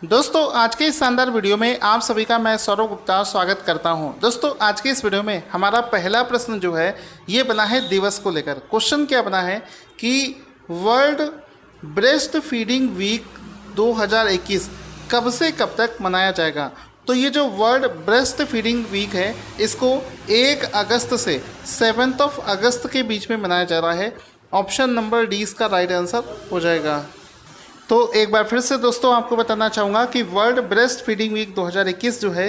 दोस्तों आज के इस शानदार वीडियो में आप सभी का मैं सौरभ गुप्ता स्वागत करता हूं। दोस्तों आज के इस वीडियो में हमारा पहला प्रश्न जो है ये बना है दिवस को लेकर। क्वेश्चन क्या बना है कि वर्ल्ड ब्रेस्ट फीडिंग वीक 2021 कब से कब तक मनाया जाएगा। तो ये जो वर्ल्ड ब्रेस्ट फीडिंग वीक है इसको 1 अगस्त से 7 अगस्त के बीच में मनाया जा रहा है। ऑप्शन नंबर डी इसका राइट आंसर हो जाएगा। तो एक बार फिर से दोस्तों आपको बताना चाहूँगा कि वर्ल्ड ब्रेस्ट फीडिंग वीक 2021 जो है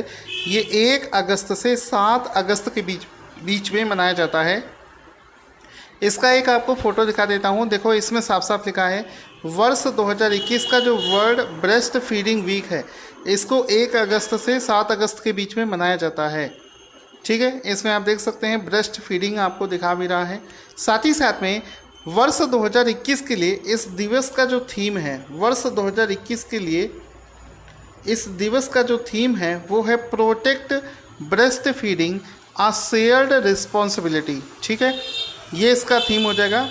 ये 1 अगस्त से 7 अगस्त के बीच में मनाया जाता है। इसका एक आपको फ़ोटो दिखा देता हूँ। देखो इसमें साफ साफ लिखा है वर्ष 2021 का जो वर्ल्ड ब्रेस्ट फीडिंग वीक है इसको 1 अगस्त से 7 अगस्त के बीच में मनाया जाता है। ठीक है, इसमें आप देख सकते हैं ब्रेस्ट फीडिंग आपको दिखा भी रहा है। साथ ही साथ में वर्ष 2021 के लिए इस दिवस का जो थीम है, वर्ष 2021 के लिए इस दिवस का जो थीम है वो है protect breast feeding a shared responsibility. ठीक है, ये इसका थीम हो जाएगा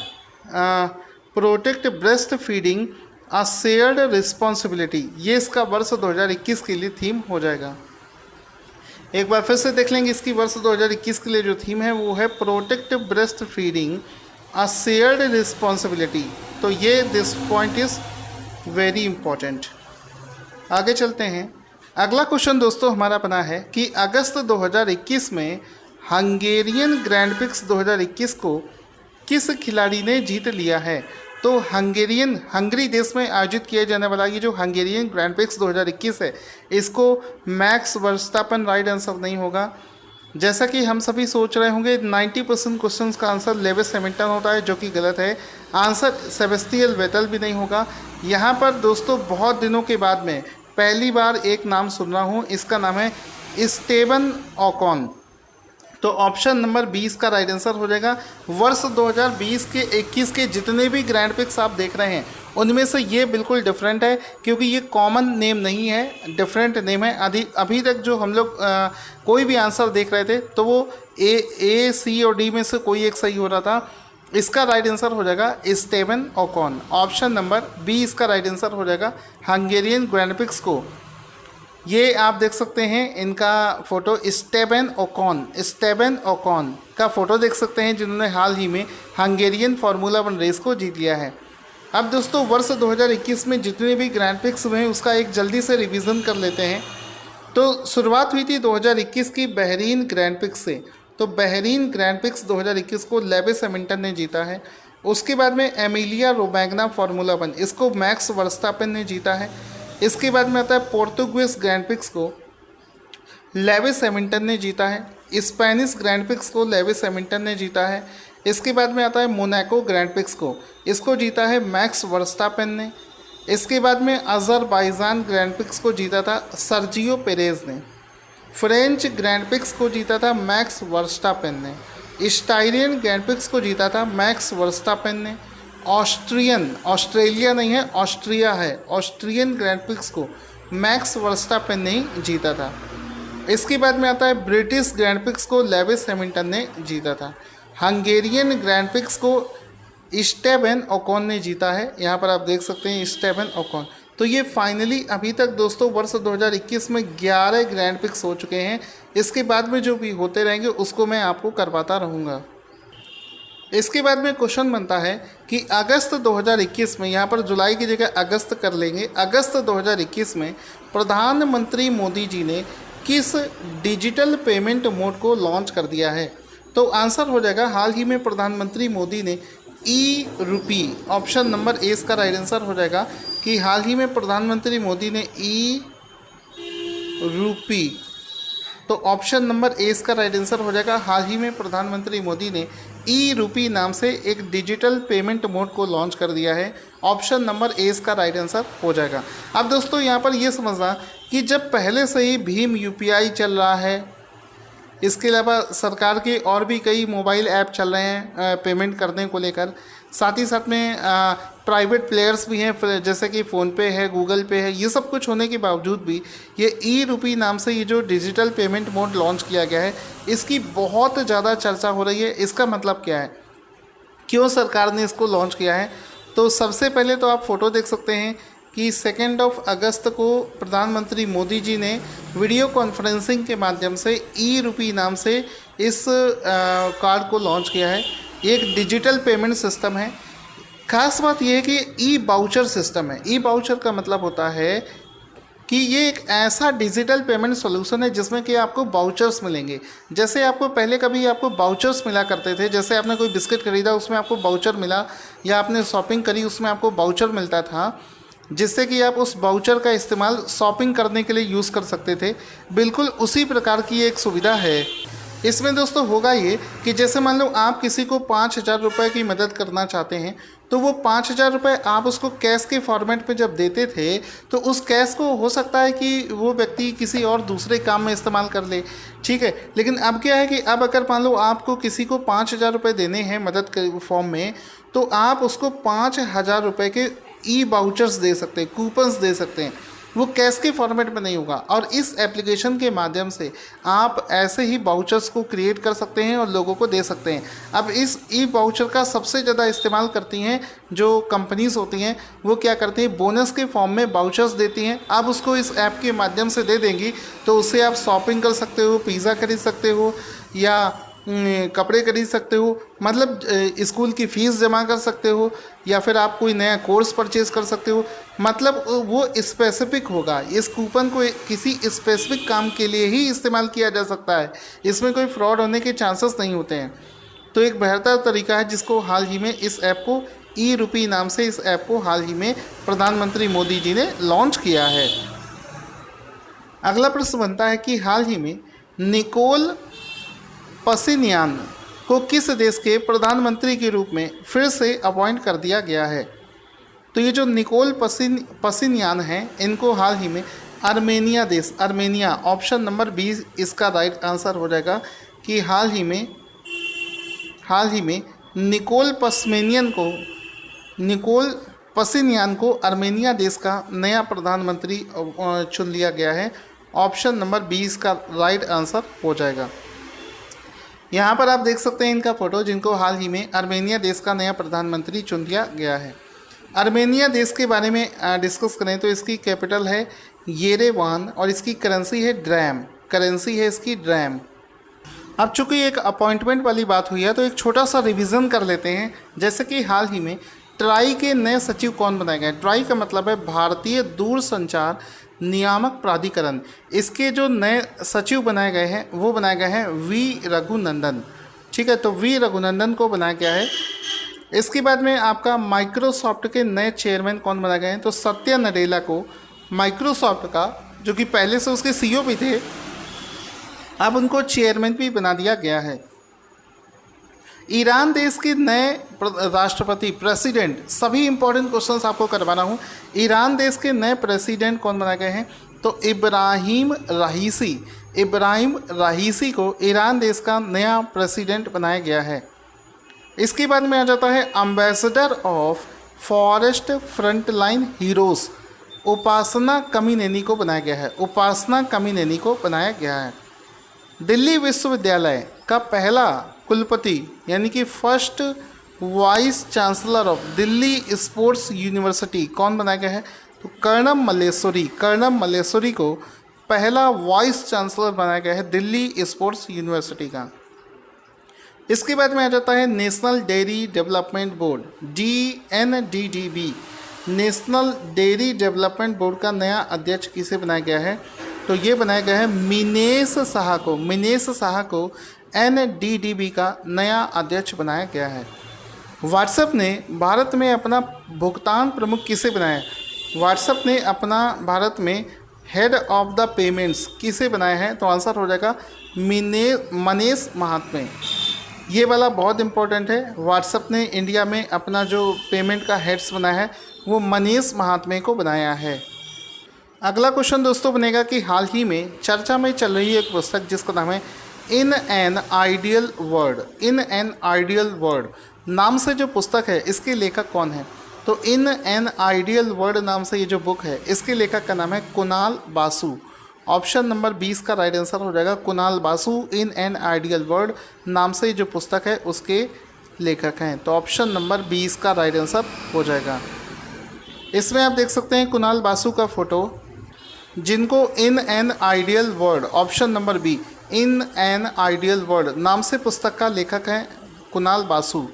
protect breast feeding a shared responsibility. ये इसका वर्ष 2021 के लिए थीम हो जाएगा। एक बार फिर से देख लेंगे इसकी वर्ष 2021 के लिए जो थीम है वो है protect breast feeding a shared responsibility. तो ये this point is very important. आगे चलते हैं। अगला क्वेश्चन दोस्तों हमारा बना है कि अगस्त 2021 में हंगेरियन ग्रैंड प्रिक्स 2021 को किस खिलाड़ी ने जीत लिया है। तो हंगरी देश में आयोजित किया जाने वाला ये जो हंगेरियन ग्रैंड प्रिक्स 2021 है इसको मैक्स वर्स्टापन राइट आंसर नहीं होगा। जैसा कि हम सभी सोच रहे होंगे 90% क्वेश्चंस का आंसर लेविस हैमिल्टन होता है, जो कि गलत है। आंसर सेबेस्टियन वेटल भी नहीं होगा। यहाँ पर दोस्तों बहुत दिनों के बाद में पहली बार एक नाम सुन रहा हूँ, इसका नाम है स्टेवन ओकॉन। तो ऑप्शन नंबर 20 का राइट आंसर हो जाएगा। वर्ष 2020 के 21 के जितने भी ग्रैंड प्रिक्स आप देख रहे हैं उनमें से ये बिल्कुल डिफरेंट है, क्योंकि ये कॉमन नेम नहीं है, डिफरेंट नेम है। अभी तक जो हम लोग कोई भी आंसर देख रहे थे तो वो ए सी और डी में से कोई एक सही हो रहा था। इसका राइट आंसर हो जाएगा स्टेवन ओकॉन। ऑप्शन नंबर बी इसका राइट आंसर हो जाएगा। हंगेरियन ग्रैंड प्रिक्स को ये आप देख सकते हैं, इनका फ़ोटो स्टेवन ओकॉन का फ़ोटो देख सकते हैं, जिन्होंने हाल ही में हंगेरियन फार्मूला 1 रेस को जीत लिया है। अब दोस्तों वर्ष 2021 में जितने भी ग्रैंड प्रिक्स हुए हैं उसका एक जल्दी से रिवीजन कर लेते हैं। तो शुरुआत हुई थी 2021 की बहरीन ग्रैंड प्रिक्स से। तो बहरीन ग्रैंड प्रिक्स 2021 को लेविस हैमिल्टन ने जीता है। उसके बाद में एमिलिया रोमैग्ना फार्मूला 1 इसको मैक्स वर्स्टापेन ने जीता है। इसके बाद में आता है पोर्तुगीज ग्रैंड प्रिक्स को लेविस हैमिल्टन ने जीता है। स्पेनिश ग्रैंड प्रिक्स को लेविस हैमिल्टन ने जीता है। इसके बाद में आता है मोनाको ग्रैंड प्रिक्स को, इसको जीता है मैक्स वर्स्टापेन ने। इसके बाद में अज़रबाईजान ग्रैंड प्रिक्स को जीता था सर्जियो पेरेज ने। फ्रेंच ग्रैंड प्रिक्स को जीता था मैक्स वर्स्टापेन ने। स्टाइरियन ग्रैंड प्रिक्स को जीता था मैक्स वर्स्टापेन ने। ऑस्ट्रेलिया नहीं है, ऑस्ट्रिया है, ऑस्ट्रियन ग्रैंड प्रिक्स को मैक्स वर्स्टापेन ने ही जीता था। इसके बाद में आता है ब्रिटिश ग्रैंड प्रिक्स को लेविस हैमिल्टन ने जीता था। हंगेरियन ग्रैंड प्रिक्स को स्टेवन ओकॉन ने जीता है। यहाँ पर आप देख सकते हैं स्टेवन ओकॉन। तो ये फाइनली अभी तक दोस्तों वर्ष 2021 में 11 ग्रैंड प्रिक्स हो चुके हैं। इसके बाद में जो भी होते रहेंगे उसको मैं आपको करवाता रहूँगा। इसके बाद में क्वेश्चन बनता है कि अगस्त 2021 में, यहाँ पर जुलाई की जगह अगस्त कर लेंगे, अगस्त 2021 में प्रधानमंत्री मोदी जी ने किस डिजिटल पेमेंट मोड को लॉन्च कर दिया है। तो आंसर हो जाएगा हाल ही में प्रधानमंत्री मोदी ने ई रूपी। ऑप्शन नंबर ए इसका राइट आंसर हो जाएगा कि हाल ही में प्रधानमंत्री मोदी ने ई रूपी। तो ऑप्शन नंबर ए इसका राइट आंसर हो जाएगा। हाल ही में प्रधानमंत्री मोदी ने ई रूपी नाम से एक डिजिटल पेमेंट मोड को लॉन्च कर दिया है। ऑप्शन नंबर ए इसका राइट आंसर हो जाएगा। अब दोस्तों यहाँ पर ये समझना कि जब पहले से ही भीम यूपीआई चल रहा है, इसके अलावा सरकार के और भी कई मोबाइल ऐप चल रहे हैं पेमेंट करने को लेकर, साथ ही साथ में प्राइवेट प्लेयर्स भी हैं जैसे कि फ़ोनपे है, गूगल पे है। ये सब कुछ होने के बावजूद भी ये ई रूपी नाम से ये जो डिजिटल पेमेंट मोड लॉन्च किया गया है इसकी बहुत ज़्यादा चर्चा हो रही है। इसका मतलब क्या है, क्यों सरकार ने इसको लॉन्च किया है? तो सबसे पहले तो आप फ़ोटो देख सकते हैं कि 2 अगस्त को प्रधानमंत्री मोदी जी ने वीडियो कॉन्फ्रेंसिंग के माध्यम से ई-रुपी नाम से इस कार्ड को लॉन्च किया है। ये एक डिजिटल पेमेंट सिस्टम है। खास बात यह है कि ई वाउचर सिस्टम है। ई वाउचर का मतलब होता है कि ये एक ऐसा डिजिटल पेमेंट सॉल्यूशन है जिसमें कि आपको वाउचर्स मिलेंगे। जैसे आपको पहले कभी आपको वाउचर्स मिला करते थे, जैसे आपने कोई बिस्किट खरीदा उसमें आपको वाउचर मिला, या आपने शॉपिंग करी उसमें आपको वाउचर मिलता था, जिससे कि आप उस वाउचर का इस्तेमाल शॉपिंग करने के लिए यूज़ कर सकते थे। बिल्कुल उसी प्रकार की एक सुविधा है। इसमें दोस्तों होगा ये कि जैसे मान लो आप किसी को 5,000 रुपये की मदद करना चाहते हैं, तो वो 5,000 रुपये आप उसको कैश के फॉर्मेट में जब देते थे, तो उस कैश को हो सकता है कि वो व्यक्ति किसी और दूसरे काम में इस्तेमाल कर ले, ठीक है। लेकिन अब क्या है कि अब अगर मान लो आपको किसी को 5,000 रुपये देने हैं मदद के फॉर्म में, तो आप उसको 5,000 रुपये के ई वाउचर्स दे सकते हैं, कूपन्स दे सकते हैं। वो कैश के फॉर्मेट में नहीं होगा। और इस एप्लीकेशन के माध्यम से आप ऐसे ही वाउचर्स को क्रिएट कर सकते हैं और लोगों को दे सकते हैं। अब इस ई वाउचर का सबसे ज़्यादा इस्तेमाल करती हैं जो कंपनीज होती हैं, वो क्या करती हैं, बोनस के फॉर्म में वाउचर्स देती हैं। आप उसको इस ऐप के माध्यम से दे देंगी तो उससे आप शॉपिंग कर सकते हो, पिज़्ज़ा खरीद सकते हो, या कपड़े खरीद सकते हो, मतलब स्कूल की फ़ीस जमा कर सकते हो, या फिर आप कोई नया कोर्स परचेज कर सकते हो। मतलब वो स्पेसिफिक होगा। इस कूपन को किसी स्पेसिफिक काम के लिए ही इस्तेमाल किया जा सकता है। इसमें कोई फ्रॉड होने के चांसेस नहीं होते हैं। तो एक बेहतर तरीका है जिसको हाल ही में इस ऐप को ई-रुपी नाम से इस ऐप को हाल ही में प्रधानमंत्री मोदी जी ने लॉन्च किया है। अगला प्रश्न बनता है कि हाल ही में निकोल पसिनियान को किस देश के प्रधानमंत्री के रूप में फिर से अपॉइंट कर दिया गया है। तो ये जो निकोल पसिनियान हैं, इनको हाल ही में आर्मेनिया देश, आर्मेनिया, ऑप्शन नंबर 20 इसका राइट आंसर हो जाएगा कि हाल ही में निकोल पसिनियान को आर्मेनिया देश का नया प्रधानमंत्री चुन लिया गया है। ऑप्शन नंबर 20 का राइट आंसर हो जाएगा। यहाँ पर आप देख सकते हैं इनका फ़ोटो, जिनको हाल ही में आर्मेनिया देश का नया प्रधानमंत्री चुन लिया गया है। आर्मेनिया देश के बारे में डिस्कस करें तो इसकी कैपिटल है येरेवान और इसकी करेंसी है ड्रैम। अब चूँकि एक अपॉइंटमेंट वाली बात हुई है तो एक छोटा सा रिवीजन कर लेते हैं। जैसे कि हाल ही में ट्राई के नए सचिव कौन बनाए गए। ट्राई का मतलब है भारतीय दूरसंचार नियामक प्राधिकरण। इसके जो नए सचिव बनाए गए हैं वो बनाए गए हैं वी रघुनंदन, ठीक है। तो वी रघुनंदन को बनाया गया है। इसके बाद में आपका माइक्रोसॉफ्ट के नए चेयरमैन कौन बनाए गए हैं, तो सत्या नडेला को माइक्रोसॉफ्ट का, जो कि पहले से उसके CEO भी थे, अब उनको चेयरमैन भी बना दिया गया है। ईरान देश के नए राष्ट्रपति प्रेसिडेंट, सभी इंपॉर्टेंट क्वेश्चंस आपको करवा रहा हूँ। ईरान देश के नए प्रेसिडेंट कौन बनाए गए हैं, तो इब्राहिम राहीसी को ईरान देश का नया प्रेसिडेंट बनाया गया है। इसके बाद में आ जाता है ambassador of forest frontline heroes, Upasana Kamineni को बनाया गया है। दिल्ली विश्वविद्यालय का पहला कुलपति यानी कि first vice chancellor of Delhi sports university कौन बनाया गया है, तो कर्णम मल्लेश्वरी को पहला वाइस चांसलर बनाया गया है दिल्ली स्पोर्ट्स यूनिवर्सिटी का। इसके बाद में आ जाता है national dairy development board, DNDDB। National dairy development board का नया अध्यक्ष किसे बनाया गया है, तो ये बनाया गया है मिनेश शाह को NDDB का नया अध्यक्ष बनाया गया है। व्हाट्सएप ने भारत में अपना भुगतान प्रमुख किसे बनाया, व्हाट्सएप ने अपना भारत में हेड ऑफ द पेमेंट्स किसे बनाया है, तो आंसर हो जाएगा मनीष महात्मे। ये वाला बहुत इंपॉर्टेंट है। व्हाट्सएप ने इंडिया में अपना जो पेमेंट का हेड्स बनाया है वो मनीष महात्मे को बनाया है। अगला क्वेश्चन दोस्तों बनेगा कि हाल ही में चर्चा में चल रही एक पुस्तक जिसका नाम है इन एन आइडियल वर्ल्ड नाम से जो पुस्तक है, इसके लेखक कौन है, तो इन एन आइडियल वर्ल्ड नाम से ये जो बुक है इसके लेखक का नाम है कुणाल बासु। ऑप्शन नंबर 20 का राइट आंसर हो जाएगा कुणाल बासु। इन एन आइडियल वर्ल्ड नाम से जो पुस्तक है उसके लेखक हैं, तो ऑप्शन नंबर 20 का राइट आंसर हो जाएगा। इसमें आप देख सकते हैं कुणाल बासु का फोटो, जिनको in an ideal world, option number B, in an ideal world नाम से पुस्तक का लेखक है कुणाल बासु।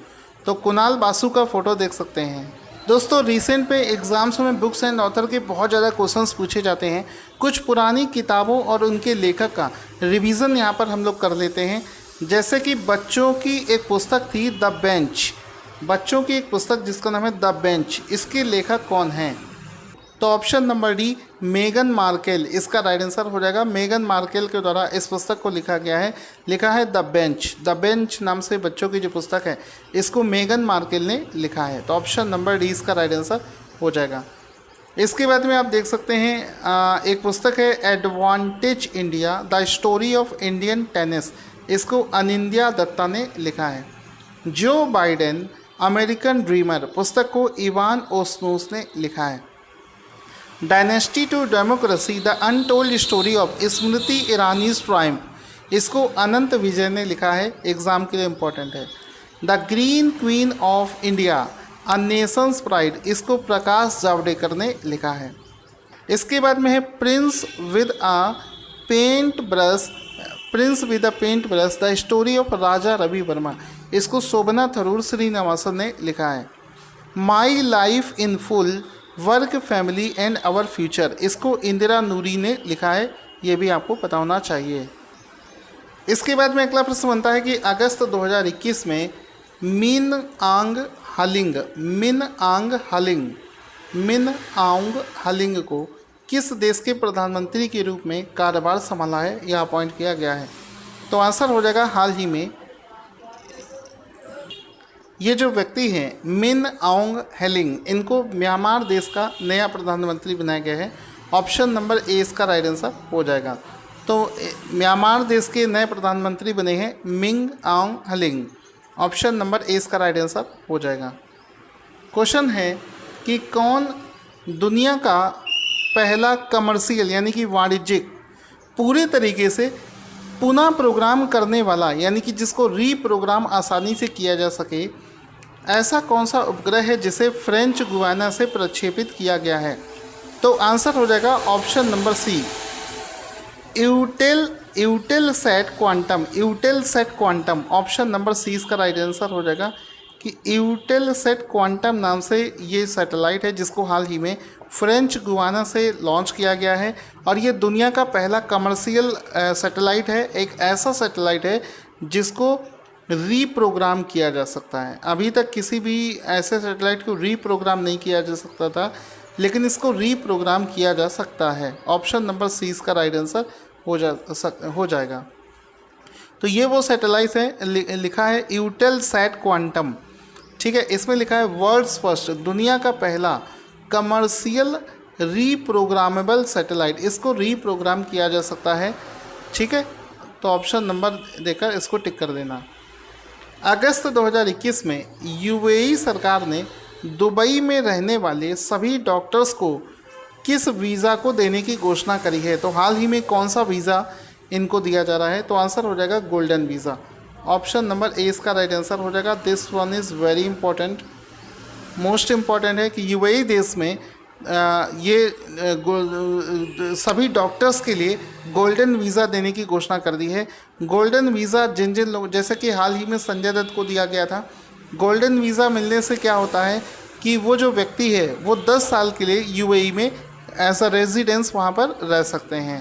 तो कुणाल बासु का फोटो देख सकते हैं। दोस्तों रिसेंट पे एग्ज़ाम्स में बुक्स एंड ऑथर के बहुत ज़्यादा क्वेश्चंस पूछे जाते हैं। कुछ पुरानी किताबों और उनके लेखक का रिवीजन यहाँ पर हम लोग कर लेते हैं। जैसे कि बच्चों की एक पुस्तक थी द बेंच, बच्चों की एक पुस्तक जिसका नाम है द बेंच, इसके लेखक कौन हैं? तो option number D Megan Markle इसका राइट आंसर हो जाएगा। मेगन मार्केल के द्वारा इस पुस्तक को लिखा गया है, लिखा है द बेंच। द बेंच नाम से बच्चों की जो पुस्तक है इसको मेगन मार्केल ने लिखा है। तो ऑप्शन नंबर डी इसका राइट आंसर हो जाएगा। इसके बाद में आप देख सकते हैं एक पुस्तक है advantage India the story of Indian tennis, इसको अनिंद्या दत्ता ने लिखा है। जो बाइडेन अमेरिकन ड्रीमर पुस्तक को इवान ओस्नोस ने लिखा है। Dynasty to democracy the untold story of Smriti Irani's triumph, इसको अनंत विजय ने लिखा है, एग्जाम के लिए इम्पोर्टेंट है। The green queen of India a Nations pride, इसको प्रकाश जावड़ेकर ने लिखा है। इसके बाद में है prince with a paint brush, prince with a paint brush the story of Raja Ravi Varma, इसको शोभना थरूर श्रीनिवासन ने लिखा है। My life in full work family and our future, इसको इंदिरा नूरी ने लिखा है, ये भी आपको पता होना चाहिए। इसके बाद में अगला प्रश्न बनता है कि अगस्त 2021 में मिन आंग हलिंग को किस देश के प्रधानमंत्री के रूप में कार्यभार संभाला है या अपॉइंट किया गया है? तो आंसर हो जाएगा हाल ही में ये जो व्यक्ति हैं मिन आंग हेलिंग, इनको म्यांमार देश का नया प्रधानमंत्री बनाया गया है। ऑप्शन नंबर ए इसका राइट आंसर हो जाएगा। तो म्यांमार देश के नए प्रधानमंत्री बने हैं मिन आंग हेलिंग, ऑप्शन नंबर ए इसका राइट आंसर हो जाएगा। क्वेश्चन है कि कौन दुनिया का पहला कमर्शियल यानी कि वाणिज्यिक पूरे तरीके से पुनः प्रोग्राम करने वाला, यानी कि जिसको रीप्रोग्राम आसानी से किया जा सके, ऐसा कौन सा उपग्रह है जिसे फ्रेंच गुयाना से प्रक्षेपित किया गया है? तो आंसर हो जाएगा option number C, Eutelsat quantum, option number C इसका राइट आंसर हो जाएगा कि यूटेलसैट क्वांटम नाम से ये सैटेलाइट है जिसको हाल ही में फ्रेंच गुयाना से लॉन्च किया गया है। और ये दुनिया का पहला कमर्शियल सैटेलाइट है, एक ऐसा सैटेलाइट है जिसको रीप्रोग्राम किया जा सकता है। अभी तक किसी भी ऐसे सैटेलाइट को रीप्रोग्राम नहीं किया जा सकता था, लेकिन इसको रीप्रोग्राम किया जा सकता है। ऑप्शन नंबर सी इसका राइट आंसर हो जाएगा। तो ये वो सैटेलाइट है, लिखा है यूटेलसैट क्वांटम, ठीक है। इसमें लिखा है वर्ल्ड्स फर्स्ट, दुनिया का पहला कमर्शियल रीप्रोग्रामेबल सैटेलाइट, इसको रीप्रोग्राम किया जा सकता है, ठीक है। तो ऑप्शन नंबर देकर इसको टिक कर देना। अगस्त 2021 में यूएई सरकार ने दुबई में रहने वाले सभी डॉक्टर्स को किस वीज़ा को देने की घोषणा करी है? तो हाल ही में कौन सा वीज़ा इनको दिया जा रहा है? तो आंसर हो जाएगा golden visa. Option number A इसका राइट आंसर हो जाएगा। This one is very important, most important है कि यूएई देश में सभी डॉक्टर्स के लिए गोल्डन वीज़ा देने की घोषणा कर दी है। गोल्डन वीज़ा जिन लोग, जैसे कि हाल ही में संजय दत्त को दिया गया था, गोल्डन वीज़ा मिलने से क्या होता है कि वो जो व्यक्ति है वो 10 साल के लिए यूएई में एज अ रेजिडेंस वहाँ पर रह सकते हैं।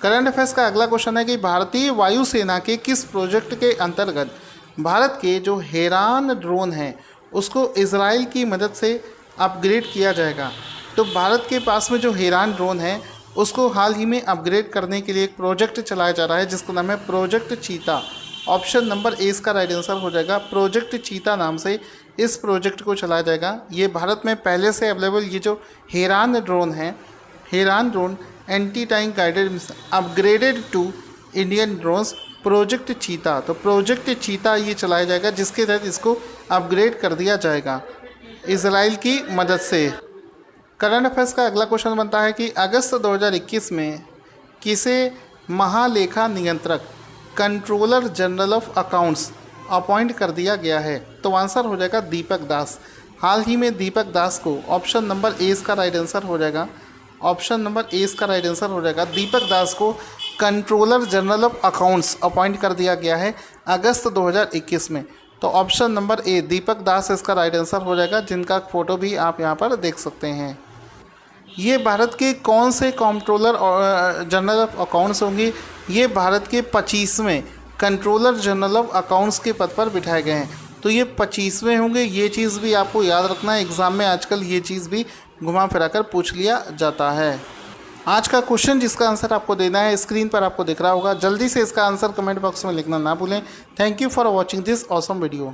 करंट अफेयर्स का अगला क्वेश्चन है कि भारतीय वायुसेना के किस प्रोजेक्ट के अंतर्गत भारत के जो हेरान ड्रोन हैं उसको इजराइल की मदद से अपग्रेड किया जाएगा? तो भारत के पास में जो हेरान ड्रोन है उसको हाल ही में अपग्रेड करने के लिए एक प्रोजेक्ट चलाया जा रहा है जिसका नाम है प्रोजेक्ट चीता। ऑप्शन नंबर ए इसका राइट आंसर हो जाएगा। प्रोजेक्ट चीता नाम से इस प्रोजेक्ट को चलाया जाएगा। ये भारत में पहले से अवेलेबल ये जो हेरान ड्रोन है, Heron drone anti tank guided upgraded to Indian drones project Cheetah. तो प्रोजेक्ट चीता ये चलाया जाएगा जिसके तहत इसको अपग्रेड कर दिया जाएगा इजराइल की मदद से। करंट अफेयर्स का अगला क्वेश्चन बनता है कि अगस्त 2021 में किसे महालेखा नियंत्रक controller general of accounts appoint कर दिया गया है? तो आंसर हो जाएगा दीपक दास। हाल ही में दीपक दास को, ऑप्शन नंबर ए इसका राइट आंसर हो जाएगा, ऑप्शन नंबर ए इसका राइट आंसर हो जाएगा, दीपक दास को controller general of accounts appoint कर दिया गया है अगस्त 2021 में। तो ऑप्शन नंबर ए दीपक दास इसका राइट आंसर हो जाएगा, जिनका फ़ोटो भी आप यहाँ पर देख सकते हैं। ये भारत के कौन से कंट्रोलर जनरल ऑफ अकाउंट्स होंगे? ये भारत के 25वें कंट्रोलर जनरल ऑफ अकाउंट्स के पद पर बिठाए गए हैं। तो ये 25वें होंगे, ये चीज़ भी आपको याद रखना है। एग्ज़ाम में आजकल ये चीज़ भी घुमा फिरा कर पूछ लिया जाता है। आज का क्वेश्चन जिसका आंसर आपको देना है स्क्रीन पर आपको दिख रहा होगा, जल्दी से इसका आंसर कमेंट बॉक्स में लिखना ना भूलें। Thank you for watching this awesome video.